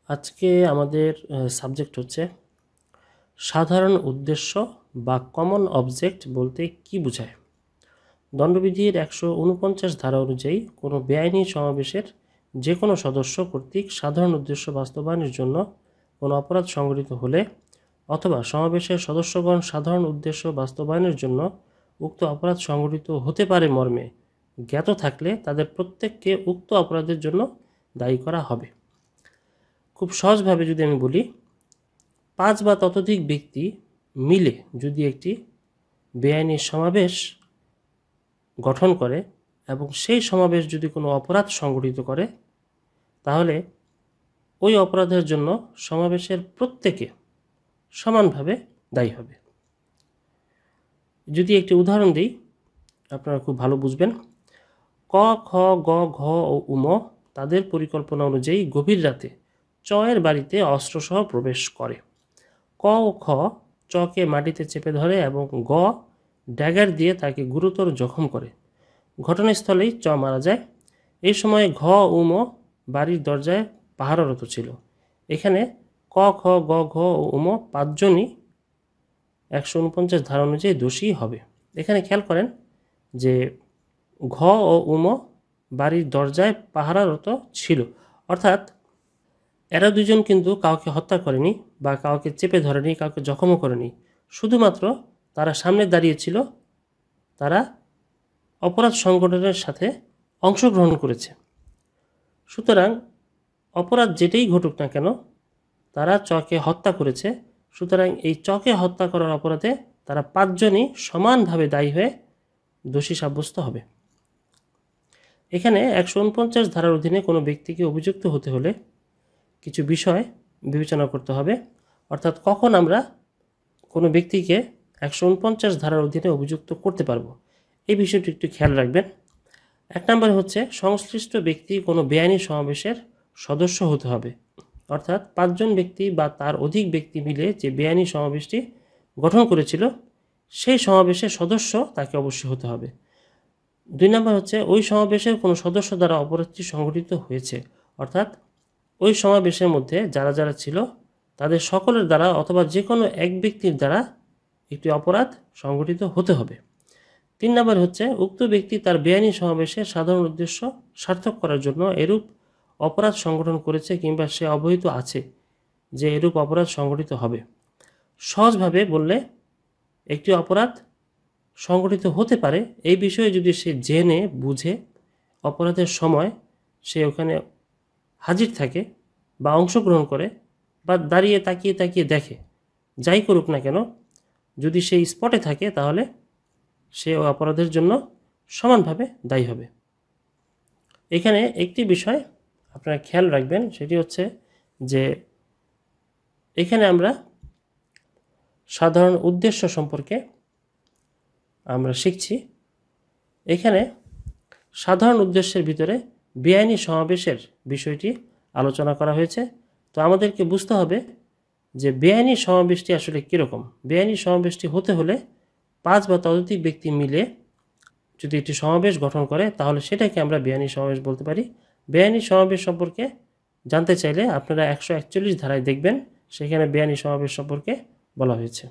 আজকে আমাদের সাবজেক্ট হচ্ছে সাধারণ উদ্দেশ্য বা কমন অবজেক্ট বলতে কি বোঝায়। দণ্ডবিধির 149 ধারা অনুযায়ী কোনো বেআইনি সমাবেশের যে কোনো সদস্য কর্তৃক সাধারণ উদ্দেশ্য বাস্তবায়নের জন্য কোনো অপরাধ সংঘটিত হলে অথবা সমাবেশের সদস্যগণ সাধারণ উদ্দেশ্য বাস্তবায়নের জন্য উক্ত অপরাধ সংঘটিত হতে পারে মর্মে জ্ঞাত থাকলে তাদের প্রত্যেককে উক্ত অপরাধের জন্য দায়ী করা হবে। খুব সহজভাবে যদি আমি বলি, 5 বা ততোধিক ব্যক্তি মিলে যদি একটি বেআইনি সমাবেশ গঠন করে এবং সেই সমাবেশ যদি কোনো অপরাধ সংঘটিত করে, তাহলে ওই অপরাধের জন্য সমাবেশের প্রত্যেকে সমানভাবে দায়ী হবে। যদি একটি উদাহরণ দিই, আপনারা খুব ভালো বুঝবেন। ক, খ, গ, ঘ ও উম তাদের পরিকল্পনা অনুযায়ী গভীর রাতে চয়ের বাড়িতে অস্ত্রসহ প্রবেশ করে। ক ও খ চকে মাটিতে চেপে ধরে এবং গ ড্যাগার দিয়ে তাকে গুরুতর জখম করে। ঘটনাস্থলেই চ মারা যায়। এই সময় ঘ উম বাড়ির দরজায় পাহারারত ছিল। এখানে ক, খ, গ, ঘ ও উম 5 জনই 149 ধারা অনুযায়ী দোষী হবে। এখানে খেয়াল করেন যে ঘ ও উম বাড়ির দরজায় পাহারারত ছিল, অর্থাৎ এরা দুজন কিন্তু কাউকে হত্যা করেনি বা কাউকে চেপে ধরেনি, কাউকে জখমও করেনি। শুধুমাত্র তারা সামনে দাঁড়িয়েছিল, তারা অপরাধ সংগঠনের সাথে অংশগ্রহণ করেছে। সুতরাং অপরাধ যেটাই ঘটুক না কেন, তারা চকে হত্যা করেছে। সুতরাং এই চকে হত্যা করার অপরাধে তারা 5 জনই সমানভাবে দায়ী হয়ে দোষী সাব্যস্ত হবে। এখানে 149 ধারার অধীনে কোনো ব্যক্তিকে অভিযুক্ত হতে হলে কিছু বিষয় বিবেচনা করতে হবে। অর্থাৎ কখন আমরা কোনো ব্যক্তিকে 149 ধারার অধীনে অভিযুক্ত করতে পারবো, এই বিষয়টি একটু খেয়াল রাখবেন। 1 নম্বর হচ্ছে সংশ্লিষ্ট ব্যক্তি কোনো বেআইনি সমাবেশের সদস্য হতে হবে, অর্থাৎ 5 জন ব্যক্তি বা তার অধিক ব্যক্তি মিলে যে বেআইনি সমাবেশটি গঠন করেছিল সেই সমাবেশের সদস্য তাকে অবশ্যই হতে হবে। 2 নম্বর হচ্ছে ওই সমাবেশের কোনো সদস্য দ্বারা অপরাধটি সংঘটিত হয়েছে, অর্থাৎ ওই সমাবেশের মধ্যে যারা যারা ছিল তাদের সকলের দ্বারা অথবা যে কোনো এক ব্যক্তির দ্বারা একটি অপরাধ সংঘটিত হতে হবে। 3 নম্বর হচ্ছে উক্ত ব্যক্তি তার বেআইনি সমাবেশে সাধারণ উদ্দেশ্য সার্থক করার জন্য এরূপ অপরাধ সংগঠন করেছে কিংবা সে অবহিত আছে যে এরূপ অপরাধ সংঘটিত হবে। সহজভাবে বললে, একটি অপরাধ সংঘটিত হতে পারে এই বিষয়ে যদি সে জেনে বুঝে অপরাধের সময় সে ওখানে হাজির থাকে বা অংশগ্রহণ করে বা দাঁড়িয়ে তাকিয়ে তাকিয়ে দেখে, যাই করুক না কেন, যদি সেই স্পটে থাকে তাহলে সে অপরাধের জন্য সমানভাবে দায়ী হবে। এখানে একটি বিষয় আপনারা খেয়াল রাখবেন, সেটি হচ্ছে যে এখানে আমরা সাধারণ উদ্দেশ্য সম্পর্কে আমরা শিখছি। এখানে সাধারণ উদ্দেশ্যের ভিতরে বেআইনি সমাবেশের বিষয়টি আলোচনা করা হয়েছে। তো আমাদেরকে বুঝতে হবে যে বেআইনি সমাবেশটি আসলে কীরকম। বেআইনি সমাবেশটি হতে হলে 5 বা ততোধিক ব্যক্তি মিলে যদি একটি সমাবেশ গঠন করে তাহলে সেটাকে আমরা বেআইনি সমাবেশ বলতে পারি। বেআইনি সমাবেশ সম্পর্কে জানতে চাইলে আপনারা 141 ধারায় দেখবেন, সেখানে বেআইনি সমাবেশ সম্পর্কে বলা হয়েছে।